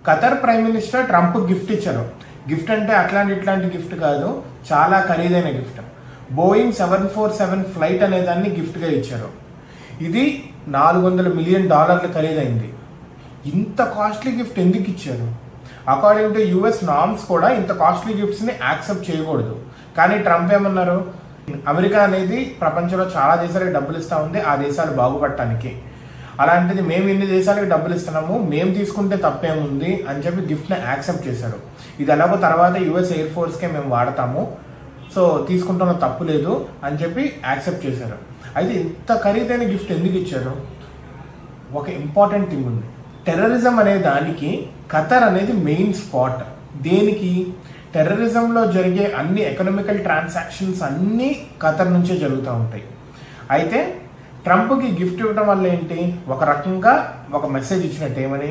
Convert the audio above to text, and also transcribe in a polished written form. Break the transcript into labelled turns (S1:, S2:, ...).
S1: Qatar prime minister Trump gift ఇచ్చారు. Gift అంటే ఇట్లాంటి గిఫ్ట్ కాదు, చాలా ఖరీదైన గిఫ్ట్. బోయింగ్ 747 ఫ్లైట్ అనే దాన్ని గిఫ్ట్గా ఇచ్చారు. ఇది $400 మిలియన్ ఖరీదైంది. ఇంత కాస్ట్లీ గిఫ్ట్ ఎందుకు ఇచ్చారు? అకార్డింగ్ టు యుఎస్ నార్మ్స్ కూడా ఇంత కాస్ట్లీ గిఫ్ట్స్ని యాక్సెప్ట్ చేయకూడదు. కానీ ట్రంప్ ఏమన్నారు, అమెరికా అనేది ప్రపంచంలో చాలా దేశాలకు డబ్బులు ఇస్తూ ఉంది, ఆ దేశాలు బాగుపడటానికి. అలాంటిది మేము ఇన్ని దేశాలకు డబ్బులు ఇస్తున్నాము, మేము తీసుకుంటే తప్పేముంది అని చెప్పి గిఫ్ట్ని యాక్సెప్ట్ చేశారు. ఇది ఎలాగో తర్వాత యుఎస్ ఎయిర్ ఫోర్స్కే మేము వాడతాము, సో తీసుకుంటున్న తప్పు లేదు అని చెప్పి యాక్సెప్ట్ చేశారు. అయితే ఇంత ఖరీదైన గిఫ్ట్ ఎందుకు ఇచ్చారు? ఒక ఇంపార్టెంట్ థింగ్ ఉంది. టెర్రరిజం అనే దానికి ఖతర్ అనేది మెయిన్ స్పాట్. దేనికి? టెర్రరిజంలో జరిగే అన్ని ఎకనామికల్ ట్రాన్సాక్షన్స్ అన్నీ ఖతర్ నుంచే జరుగుతూ ఉంటాయి. అయితే ట్రంప్కి గిఫ్ట్ ఇవ్వడం వల్ల ఏంటి, ఒక రకంగా ఒక మెసేజ్ ఇచ్చినట్టు ఏమని,